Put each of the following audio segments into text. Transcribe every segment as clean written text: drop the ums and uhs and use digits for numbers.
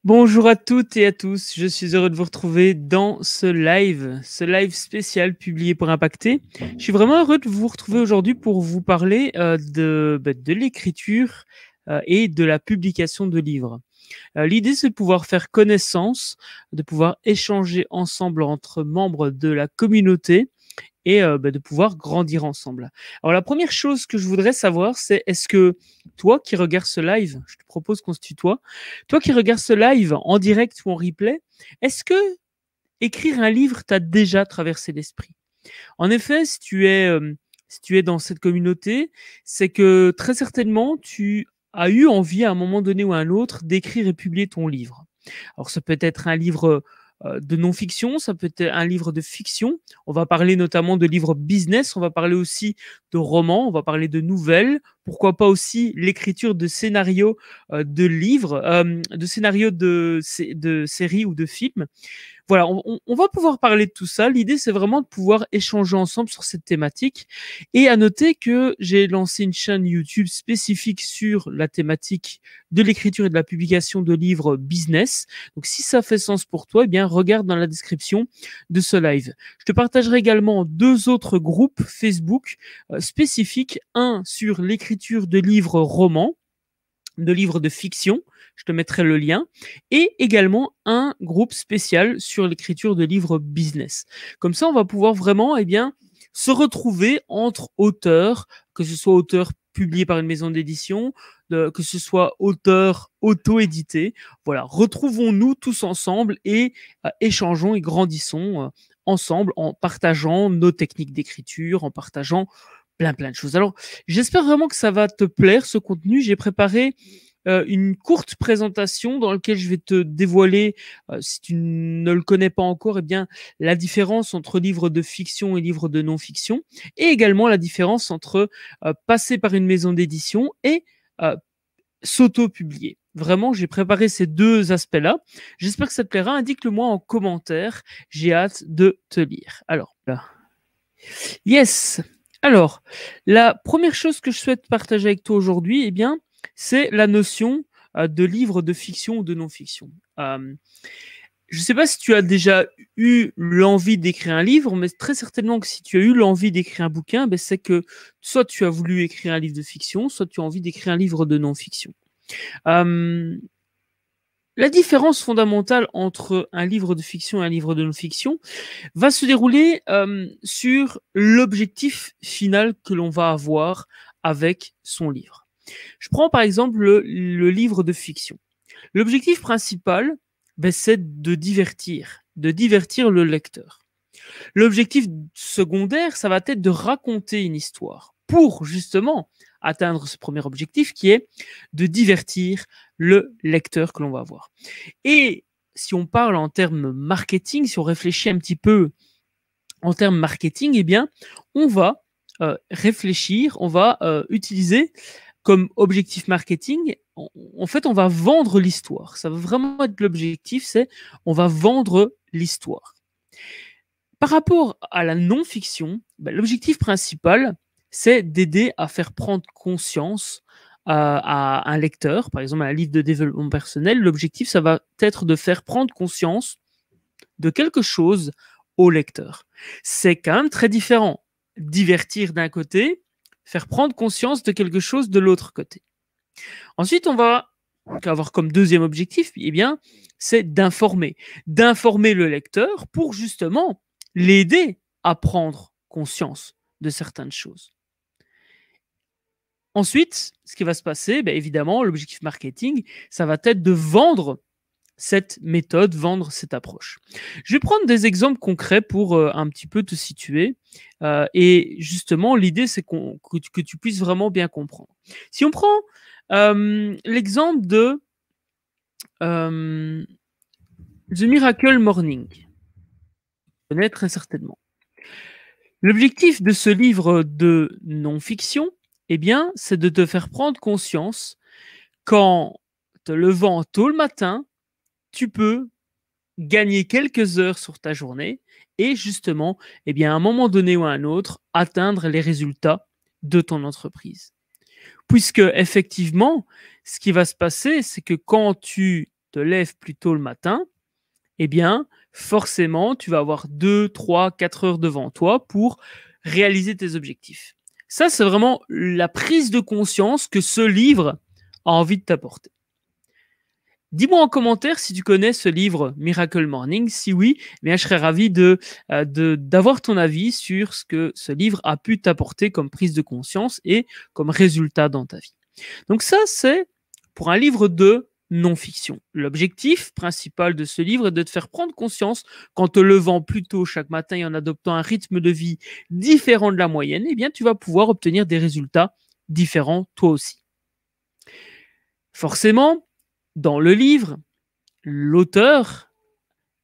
Bonjour à toutes et à tous, je suis heureux de vous retrouver dans ce live spécial publié pour Impacter. Je suis vraiment heureux de vous retrouver aujourd'hui pour vous parler de l'écriture et de la publication de livres. L'idée, c'est de pouvoir faire connaissance, de pouvoir échanger ensemble entre membres de la communauté et de pouvoir grandir ensemble. Alors la première chose que je voudrais savoir, c'est est-ce que toi qui regardes ce live, je te propose qu'on se tutoie, toi qui regardes ce live en direct ou en replay, est-ce que écrire un livre t'a déjà traversé l'esprit? En effet, si tu es dans cette communauté, c'est que très certainement tu as eu envie à un moment donné ou à un autre d'écrire et publier ton livre. Alors ça peut être un livre de non-fiction, ça peut être un livre de fiction. On va parler notamment de livres business, on va parler aussi de romans, on va parler de nouvelles, pourquoi pas aussi l'écriture de scénarios de livres, de scénarios de séries ou de films. Voilà, on va pouvoir parler de tout ça. L'idée, c'est vraiment de pouvoir échanger ensemble sur cette thématique. Et à noter que j'ai lancé une chaîne YouTube spécifique sur la thématique de l'écriture et de la publication de livres business. Donc, si ça fait sens pour toi, eh bien, regarde dans la description de ce live. Je te partagerai également deux autres groupes Facebook spécifiques. Un sur l'écriture de livres romans, de livres de fiction, je te mettrai le lien, et également un groupe spécial sur l'écriture de livres business. Comme ça, on va pouvoir vraiment se retrouver entre auteurs, que ce soit auteurs publiés par une maison d'édition, que ce soit auteurs auto-édités. Voilà, retrouvons-nous tous ensemble et échangeons et grandissons ensemble en partageant nos techniques d'écriture, en partageant plein de choses. Alors, j'espère vraiment que ça va te plaire, ce contenu. J'ai préparé une courte présentation dans laquelle je vais te dévoiler, si tu ne le connais pas encore, la différence entre livre de fiction et livre de non-fiction, et également la différence entre passer par une maison d'édition et euh, s'auto-publier. Vraiment, j'ai préparé ces deux aspects-là. J'espère que ça te plaira. Indique-le-moi en commentaire. J'ai hâte de te lire. Alors, là. Yes. Alors, la première chose que je souhaite partager avec toi aujourd'hui, c'est la notion de livre de fiction ou de non-fiction. Je ne sais pas si tu as déjà eu l'envie d'écrire un livre, mais très certainement que si tu as eu l'envie d'écrire un bouquin, c'est que soit tu as voulu écrire un livre de fiction, soit tu as envie d'écrire un livre de non-fiction. La différence fondamentale entre un livre de fiction et un livre de non-fiction va se dérouler sur l'objectif final que l'on va avoir avec son livre. Je prends par exemple le livre de fiction. L'objectif principal, c'est de divertir le lecteur. L'objectif secondaire, ça va être de raconter une histoire pour justement atteindre ce premier objectif qui est de divertir le lecteur que l'on va voir. Et si on parle en termes marketing, si on réfléchit un petit peu en termes marketing, on va réfléchir, on va utiliser comme objectif marketing, en fait, on va vendre l'histoire. Ça va vraiment être l'objectif, c'est on va vendre l'histoire. Par rapport à la non-fiction, l'objectif principal, c'est d'aider à faire prendre conscience à un lecteur, par exemple un livre de développement personnel. L'objectif, ça va être de faire prendre conscience de quelque chose au lecteur. C'est quand même très différent. Divertir d'un côté, faire prendre conscience de quelque chose de l'autre côté. Ensuite, on va avoir comme deuxième objectif, c'est d'informer. D'informer le lecteur pour justement l'aider à prendre conscience de certaines choses. Ensuite, ce qui va se passer, évidemment, l'objectif marketing, ça va être de vendre cette méthode, vendre cette approche. Je vais prendre des exemples concrets pour un petit peu te situer. Et justement, l'idée, c'est que tu puisses vraiment bien comprendre. Si on prend l'exemple de The Miracle Morning, tu connais très certainement. L'objectif de ce livre de non-fiction, c'est de te faire prendre conscience qu'en te levant tôt le matin, tu peux gagner quelques heures sur ta journée et justement, à un moment donné ou à un autre, atteindre les résultats de ton entreprise. Puisque effectivement, ce qui va se passer, c'est que quand tu te lèves plus tôt le matin, eh bien, forcément, tu vas avoir 2, 3, 4 heures devant toi pour réaliser tes objectifs. Ça, c'est vraiment la prise de conscience que ce livre a envie de t'apporter. Dis-moi en commentaire si tu connais ce livre Miracle Morning. Si oui, eh bien, je serais ravi d'avoir ton avis sur ce que ce livre a pu t'apporter comme prise de conscience et comme résultat dans ta vie. Donc ça, c'est pour un livre de non-fiction. L'objectif principal de ce livre est de te faire prendre conscience qu'en te levant plus tôt chaque matin et en adoptant un rythme de vie différent de la moyenne, eh bien, tu vas pouvoir obtenir des résultats différents toi aussi. Forcément, dans le livre, l'auteur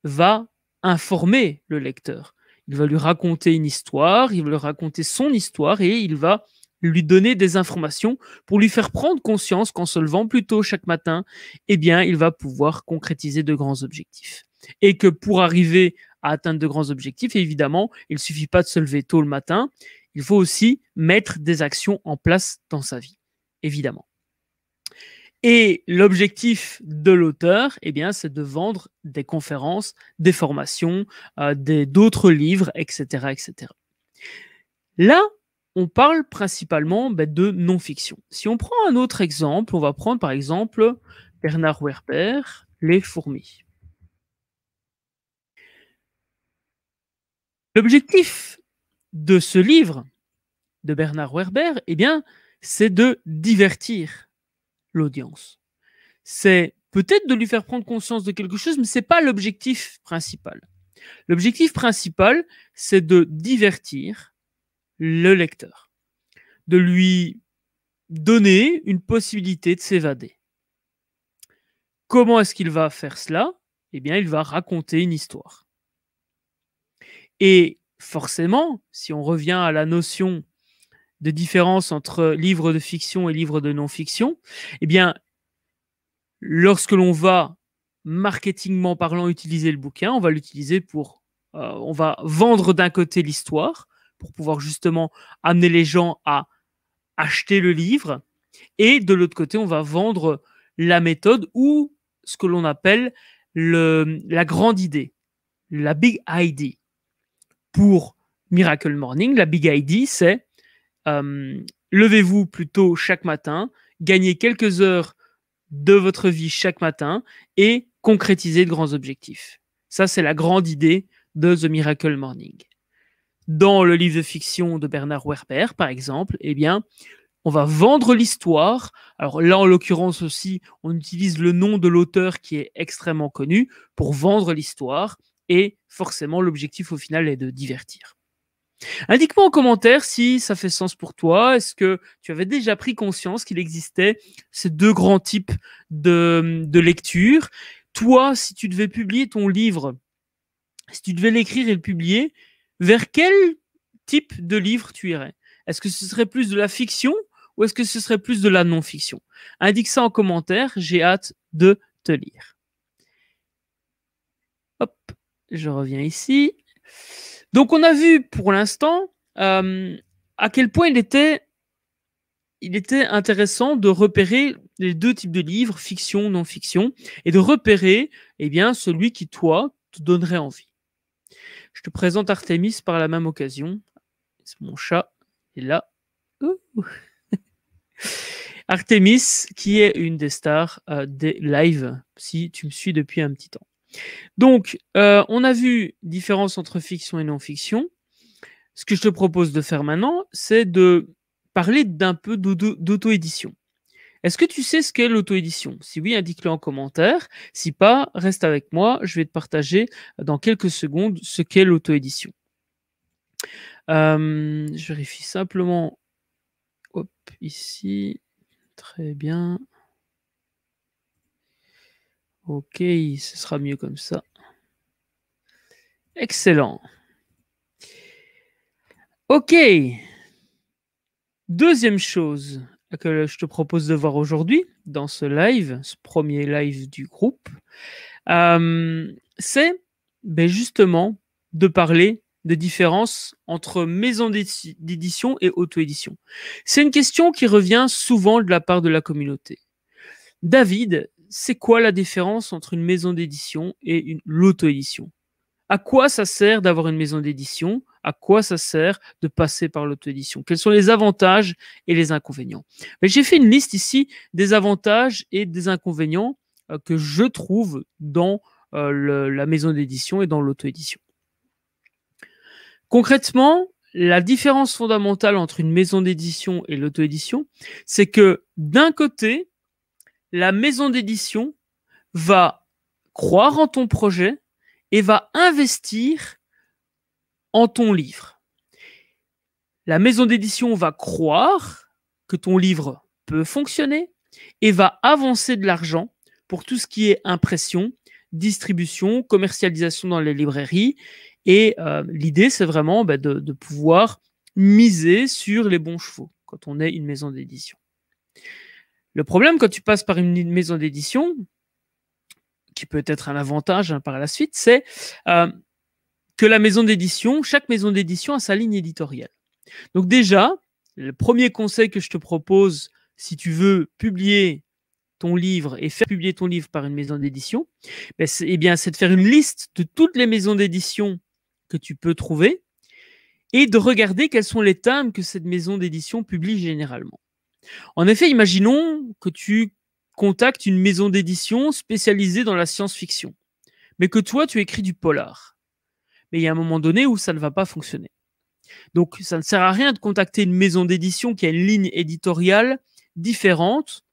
va informer le lecteur. Il va lui raconter une histoire, il va lui raconter son histoire et il va lui donner des informations pour lui faire prendre conscience qu'en se levant plus tôt chaque matin, eh bien, il va pouvoir concrétiser de grands objectifs. Et que pour arriver à atteindre de grands objectifs, évidemment, il ne suffit pas de se lever tôt le matin, il faut aussi mettre des actions en place dans sa vie, évidemment. Et l'objectif de l'auteur, eh bien, c'est de vendre des conférences, des formations, d'autres livres, etc., etc. Là, on parle principalement de non-fiction. Si on prend un autre exemple, on va prendre par exemple Bernard Werber, Les fourmis. L'objectif de ce livre de Bernard Werber, eh bien, c'est de divertir l'audience. C'est peut-être de lui faire prendre conscience de quelque chose, mais ce n'est pas l'objectif principal. L'objectif principal, c'est de divertir le lecteur, de lui donner une possibilité de s'évader. Comment est-ce qu'il va faire cela? Eh bien, il va raconter une histoire. Et forcément, si on revient à la notion de différence entre livre de fiction et livre de non-fiction, eh bien, lorsque l'on va, marketingment parlant, utiliser le bouquin, on va l'utiliser pour... on va vendre d'un côté l'histoire, pour pouvoir justement amener les gens à acheter le livre, et de l'autre côté, on va vendre la méthode ou ce que l'on appelle la grande idée, la big idea. Pour Miracle Morning, la big idea, c'est levez-vous plus tôt chaque matin, gagnez quelques heures de votre vie chaque matin et concrétiser de grands objectifs. Ça, c'est la grande idée de The Miracle Morning. Dans le livre de fiction de Bernard Werber, par exemple, eh bien, on va vendre l'histoire. Alors là, en l'occurrence aussi, on utilise le nom de l'auteur qui est extrêmement connu pour vendre l'histoire et forcément, l'objectif au final est de divertir. Indique-moi en commentaire si ça fait sens pour toi. Est-ce que tu avais déjà pris conscience qu'il existait ces deux grands types de lecture? Toi, si tu devais publier ton livre, si tu devais l'écrire et le publier, vers quel type de livre tu irais? Est-ce que ce serait plus de la fiction ou est-ce que ce serait plus de la non-fiction? Indique ça en commentaire, j'ai hâte de te lire. Hop, je reviens ici. Donc, on a vu pour l'instant à quel point il était intéressant de repérer les deux types de livres, fiction, non-fiction, et de repérer celui qui, toi, te donnerait envie. Je te présente Artemis par la même occasion. C'est mon chat, il est là. Artemis, qui est une des stars des lives, si tu me suis depuis un petit temps. Donc, on a vu différence entre fiction et non-fiction. Ce que je te propose de faire maintenant, c'est de parler d'un peu d'auto-édition. Est-ce que tu sais ce qu'est l'auto-édition? Si oui, indique-le en commentaire. Si pas, reste avec moi. Je vais te partager dans quelques secondes ce qu'est l'auto-édition. Je vérifie simplement. Hop, ici. Très bien. Ok, ce sera mieux comme ça. Excellent. Ok. Deuxième chose que je te propose de voir aujourd'hui dans ce live, ce premier live du groupe, c'est justement de parler de différence entre maison d'édition et auto-édition. C'est une question qui revient souvent de la part de la communauté. David, c'est quoi la différence entre une maison d'édition et l'auto-édition? À quoi ça sert d'avoir une maison d'édition? À quoi ça sert de passer par l'auto-édition? Quels sont les avantages et les inconvénients? J'ai fait une liste ici des avantages et des inconvénients que je trouve dans la maison d'édition et dans l'auto-édition. Concrètement, la différence fondamentale entre une maison d'édition et l'auto-édition, c'est que d'un côté, la maison d'édition va croire en ton projet et va investir en ton livre. La maison d'édition va croire que ton livre peut fonctionner et va avancer de l'argent pour tout ce qui est impression, distribution, commercialisation dans les librairies. Et l'idée, c'est vraiment de pouvoir miser sur les bons chevaux quand on est une maison d'édition. Le problème quand tu passes par une maison d'édition, qui peut être un avantage par la suite, c'est que la maison d'édition, chaque maison d'édition a sa ligne éditoriale. Donc déjà, le premier conseil que je te propose, si tu veux publier ton livre et faire publier ton livre par une maison d'édition, c'est de faire une liste de toutes les maisons d'édition que tu peux trouver et de regarder quels sont les thèmes que cette maison d'édition publie généralement. En effet, imaginons que tu contactes une maison d'édition spécialisée dans la science-fiction, mais que toi, tu écris du polar. Mais il y a un moment donné où ça ne va pas fonctionner. Donc, ça ne sert à rien de contacter une maison d'édition qui a une ligne éditoriale différente,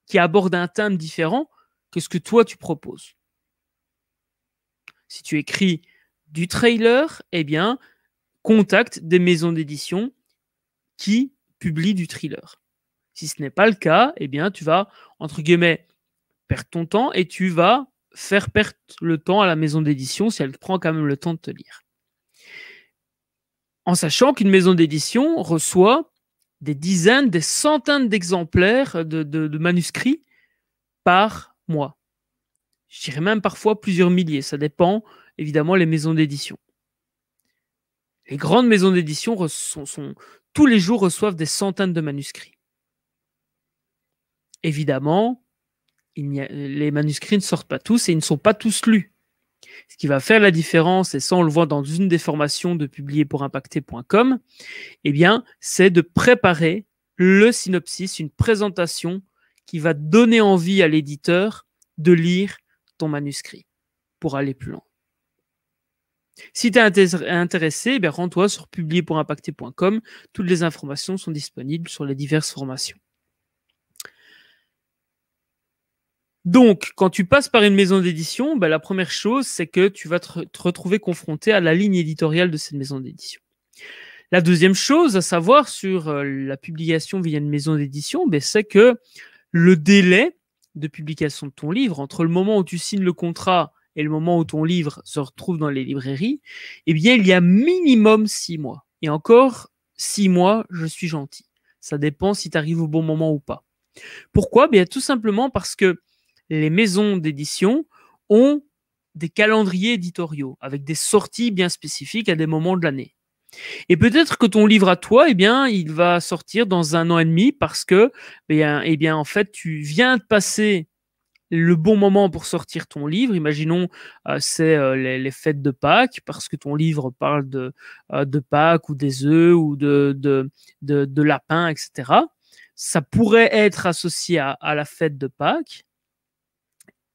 qui aborde un thème différent que ce que toi, tu proposes. Si tu écris du trailer, eh bien, contacte des maisons d'édition qui publient du thriller. Si ce n'est pas le cas, eh bien, tu vas, entre guillemets, perdre ton temps et tu vas faire perdre le temps à la maison d'édition si elle prend quand même le temps de te lire. En sachant qu'une maison d'édition reçoit des dizaines, des centaines d'exemplaires de manuscrits par mois. Je dirais même parfois plusieurs milliers. Ça dépend, évidemment, les maisons d'édition. Les grandes maisons d'édition tous les jours reçoivent des centaines de manuscrits. Évidemment, les manuscrits ne sortent pas tous et ils ne sont pas tous lus. Ce qui va faire la différence, et ça on le voit dans une des formations de publierpourimpacter.com, eh bien, c'est de préparer le synopsis, une présentation qui va donner envie à l'éditeur de lire ton manuscrit pour aller plus loin. Si tu es intéressé, rends-toi sur publierpourimpacter.com. Toutes les informations sont disponibles sur les diverses formations. Donc, quand tu passes par une maison d'édition, la première chose, c'est que tu vas te retrouver confronté à la ligne éditoriale de cette maison d'édition. La deuxième chose à savoir sur la publication via une maison d'édition, c'est que le délai de publication de ton livre, entre le moment où tu signes le contrat et le moment où ton livre se retrouve dans les librairies, eh bien, il y a minimum 6 mois. Et encore, 6 mois, je suis gentil. Ça dépend si tu arrives au bon moment ou pas. Pourquoi ? Tout simplement parce que les maisons d'édition ont des calendriers éditoriaux avec des sorties bien spécifiques à des moments de l'année. Et peut-être que ton livre à toi, il va sortir dans 1 an et demi parce que, en fait, tu viens de passer le bon moment pour sortir ton livre. Imaginons, c'est les fêtes de Pâques, parce que ton livre parle de Pâques ou des œufs ou de lapins, etc. Ça pourrait être associé à la fête de Pâques.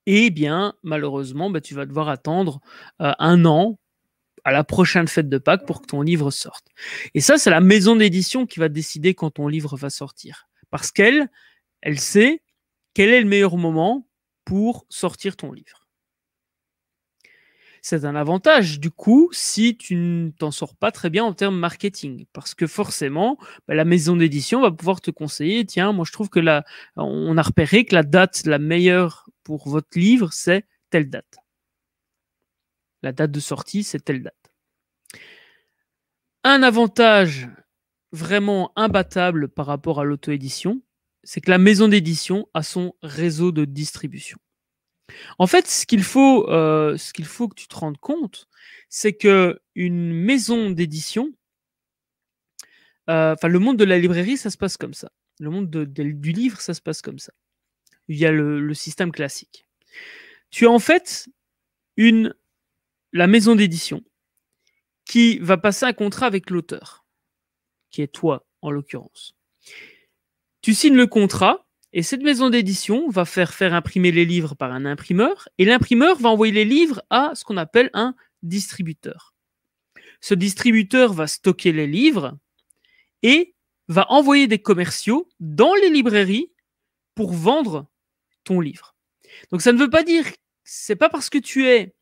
Et malheureusement, tu vas devoir attendre 1 an à la prochaine fête de Pâques pour que ton livre sorte. Et ça, c'est la maison d'édition qui va décider quand ton livre va sortir. Parce qu'elle sait quel est le meilleur moment pour sortir ton livre. C'est un avantage, du coup, si tu ne t'en sors pas très bien en termes marketing. Parce que forcément, la maison d'édition va pouvoir te conseiller, tiens, moi je trouve que on a repéré que la date la meilleure pour votre livre, c'est telle date. La date de sortie, c'est telle date. Un avantage vraiment imbattable par rapport à l'auto-édition, c'est que la maison d'édition a son réseau de distribution. En fait, ce qu'il faut que tu te rendes compte, c'est que une maison d'édition, le monde de la librairie, ça se passe comme ça. Le monde du livre, ça se passe comme ça. via le système classique. Tu as en fait la maison d'édition qui va passer un contrat avec l'auteur, qui est toi en l'occurrence. Tu signes le contrat et cette maison d'édition va faire imprimer les livres par un imprimeur et l'imprimeur va envoyer les livres à ce qu'on appelle un distributeur. Ce distributeur va stocker les livres et va envoyer des commerciaux dans les librairies pour vendre ton livre. Donc ça ne veut pas dire, c'est pas parce que tu es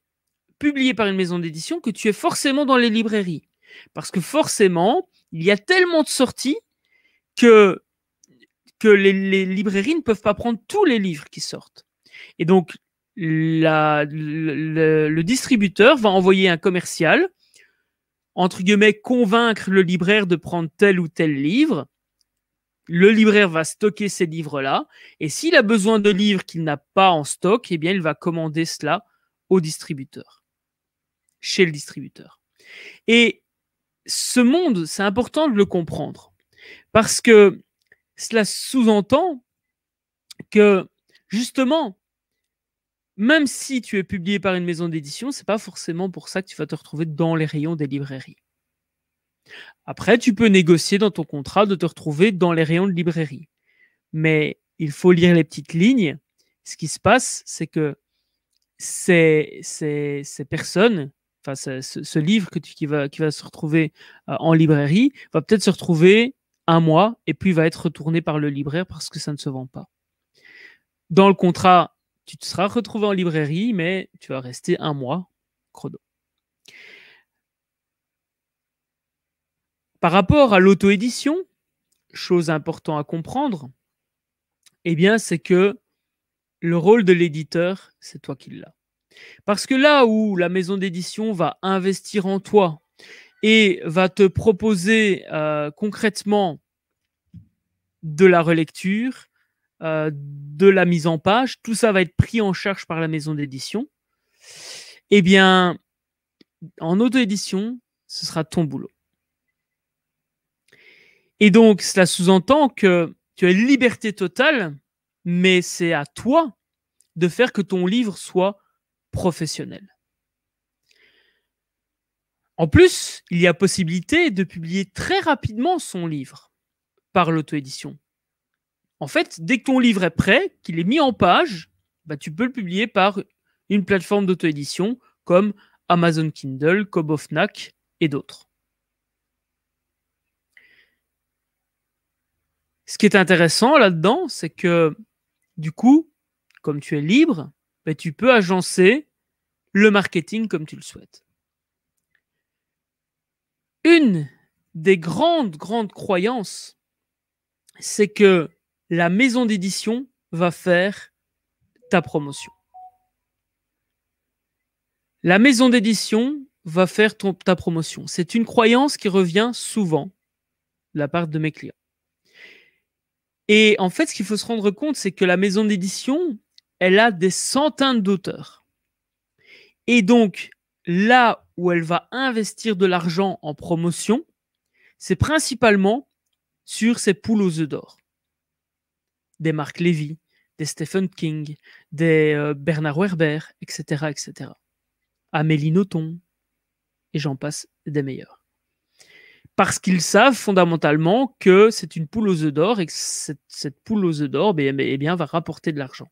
publié par une maison d'édition que tu es forcément dans les librairies. Parce que forcément, il y a tellement de sorties que les librairies ne peuvent pas prendre tous les livres qui sortent. Et donc, le distributeur va envoyer un commercial, entre guillemets, convaincre le libraire de prendre tel ou tel livre. Le libraire va stocker ces livres-là. Et s'il a besoin de livres qu'il n'a pas en stock, eh bien, il va commander cela au distributeur, chez le distributeur. Et ce monde, c'est important de le comprendre. Parce que cela sous-entend que, justement, même si tu es publié par une maison d'édition, c'est pas forcément pour ça que tu vas te retrouver dans les rayons des librairies. Après, tu peux négocier dans ton contrat de te retrouver dans les rayons de librairie. Mais il faut lire les petites lignes. Ce qui se passe, c'est que ces personnes, enfin ce livre qui va se retrouver en librairie, va peut-être se retrouver un mois et puis va être retourné par le libraire parce que ça ne se vend pas. Dans le contrat, tu te seras retrouvé en librairie, mais tu vas rester un mois chrono. Par rapport à l'auto-édition, chose importante à comprendre, eh bien, c'est que le rôle de l'éditeur, c'est toi qui l'as. Parce que là où la maison d'édition va investir en toi et va te proposer concrètement de la relecture, de la mise en page, tout ça va être pris en charge par la maison d'édition, eh bien, en auto-édition, ce sera ton boulot. Et donc, cela sous-entend que tu as une liberté totale, mais c'est à toi de faire que ton livre soit professionnel. En plus, il y a possibilité de publier très rapidement son livre par l'auto-édition. En fait, dès que ton livre est prêt, qu'il est mis en page, bah, tu peux le publier par une plateforme d'auto-édition comme Amazon Kindle, Kobo Fnac et d'autres. Ce qui est intéressant là-dedans, c'est que du coup, comme tu es libre, bah, tu peux agencer le marketing comme tu le souhaites. Une des grandes croyances, c'est que la maison d'édition va faire ta promotion. La maison d'édition va faire ta promotion. C'est une croyance qui revient souvent de la part de mes clients. Et en fait, ce qu'il faut se rendre compte, c'est que la maison d'édition, elle a des centaines d'auteurs. Et donc, là où elle va investir de l'argent en promotion, c'est principalement sur ses poules aux œufs d'or. Des Marc Levy, des Stephen King, des Bernard Werber, etc., etc. Amélie Nothomb, et j'en passe des meilleurs. Parce qu'ils savent fondamentalement que c'est une poule aux œufs d'or et que cette poule aux œufs d'or va rapporter de l'argent.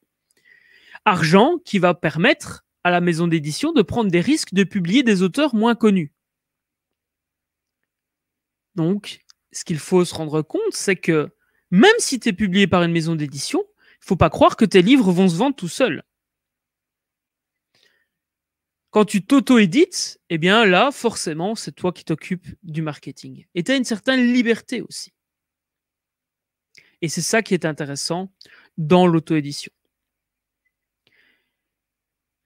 Argent qui va permettre à la maison d'édition de prendre des risques de publier des auteurs moins connus. Donc, ce qu'il faut se rendre compte, c'est que même si tu es publié par une maison d'édition, il ne faut pas croire que tes livres vont se vendre tout seuls. Quand tu t'auto-édites, eh bien là, forcément, c'est toi qui t'occupes du marketing. Et tu as une certaine liberté aussi. Et c'est ça qui est intéressant dans l'auto-édition.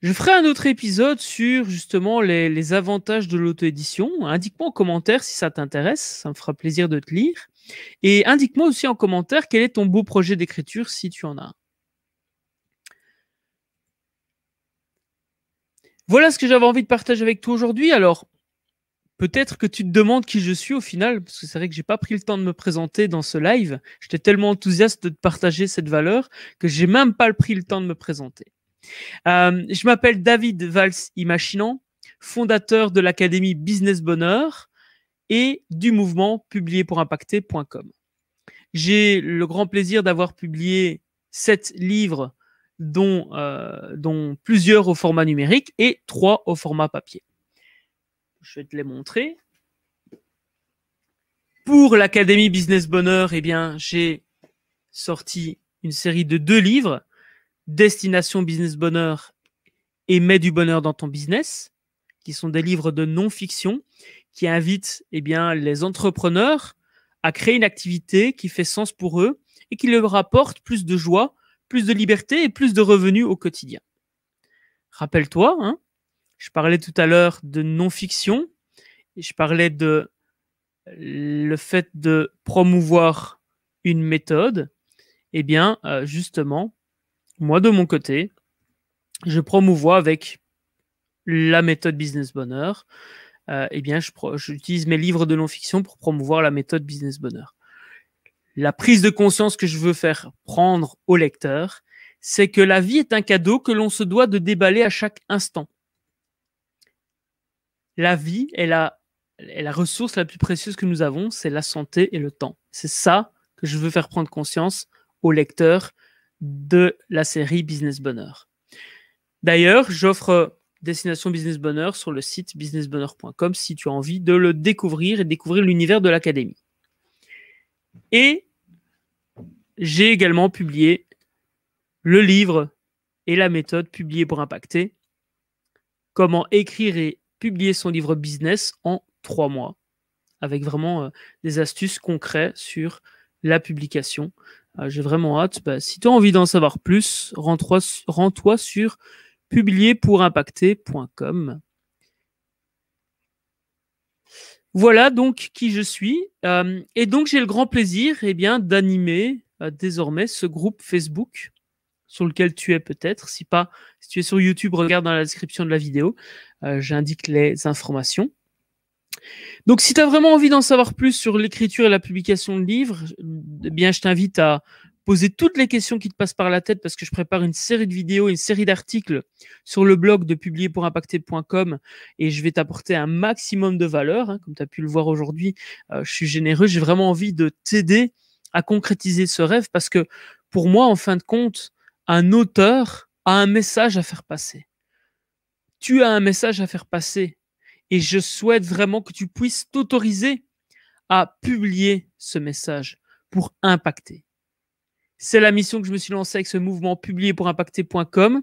Je ferai un autre épisode sur justement les avantages de l'auto-édition. Indique-moi en commentaire si ça t'intéresse, ça me fera plaisir de te lire. Et indique-moi aussi en commentaire quel est ton beau projet d'écriture si tu en as un. Voilà ce que j'avais envie de partager avec toi aujourd'hui. Alors, peut-être que tu te demandes qui je suis au final, parce que c'est vrai que j'ai pas pris le temps de me présenter dans ce live. J'étais tellement enthousiaste de partager cette valeur que j'ai même pas pris le temps de me présenter. Je m'appelle David Valls-Imaginant, fondateur de l'Académie Business Bonheur et du mouvement publierpourimpacter.com. J'ai le grand plaisir d'avoir publié 7 livres, dont plusieurs au format numérique et 3 au format papier. Je vais te les montrer. Pour l'Académie Business Bonheur, eh bien, j'ai sorti une série de 2 livres, Destination Business Bonheur et Mets du bonheur dans ton business, qui sont des livres de non-fiction qui invitent les entrepreneurs à créer une activité qui fait sens pour eux et qui leur apporte plus de joie, plus de liberté et plus de revenus au quotidien. Rappelle-toi, je parlais tout à l'heure de non-fiction et je parlais de le fait de promouvoir une méthode. Justement, moi de mon côté, je promouvois avec la méthode Business Bonheur. J'utilise mes livres de non-fiction pour promouvoir la méthode Business Bonheur. La prise de conscience que je veux faire prendre au lecteur, c'est que la vie est un cadeau que l'on se doit de déballer à chaque instant. La vie est la ressource la plus précieuse que nous avons, c'est la santé et le temps. C'est ça que je veux faire prendre conscience au lecteur de la série Business Bonheur. D'ailleurs, j'offre Destination Business Bonheur sur le site businessbonheur.com si tu as envie de le découvrir et découvrir l'univers de l'académie. Et j'ai également publié le livre et la méthode Publier pour impacter. Comment écrire et publier son livre business en 3 mois. Avec vraiment des astuces concrètes sur la publication. J'ai vraiment hâte. Si tu as envie d'en savoir plus, rends-toi sur publierpourimpacter.com. Voilà donc qui je suis. Et donc, j'ai le grand plaisir d'animer désormais ce groupe Facebook sur lequel tu es peut-être. Si tu es sur YouTube, regarde dans la description de la vidéo. J'indique les informations. Donc, si tu as vraiment envie d'en savoir plus sur l'écriture et la publication de livres, je t'invite à poser toutes les questions qui te passent par la tête parce que je prépare une série de vidéos, une série d'articles sur le blog de publierpourimpacter.com et je vais t'apporter un maximum de valeur. Comme tu as pu le voir aujourd'hui, je suis généreux. J'ai vraiment envie de t'aider à concrétiser ce rêve parce que pour moi, en fin de compte, un auteur a un message à faire passer. Tu as un message à faire passer. Et je souhaite vraiment que tu puisses t'autoriser à publier ce message pour impacter. C'est la mission que je me suis lancée avec ce mouvement publierpourimpacter.com.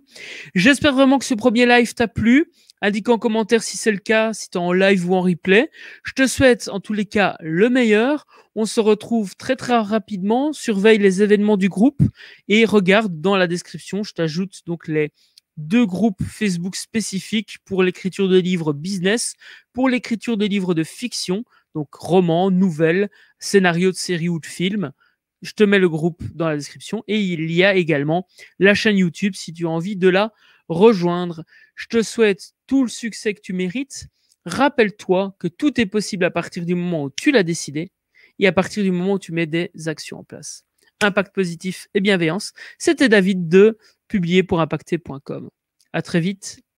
J'espère vraiment que ce premier live t'a plu. Indique en commentaire si c'est le cas, si tu es en live ou en replay. Je te souhaite en tous les cas le meilleur. On se retrouve très très rapidement. Surveille les événements du groupe et regarde dans la description. Je t'ajoute donc les 2 groupes Facebook spécifiques pour l'écriture de livres business, pour l'écriture de livres de fiction, donc romans, nouvelles, scénarios de séries ou de films. Je te mets le groupe dans la description et il y a également la chaîne YouTube si tu as envie de la rejoindre. Je te souhaite tout le succès que tu mérites. Rappelle-toi que tout est possible à partir du moment où tu l'as décidé et à partir du moment où tu mets des actions en place. Impact positif et bienveillance. C'était David de publierpourimpacter.com. À très vite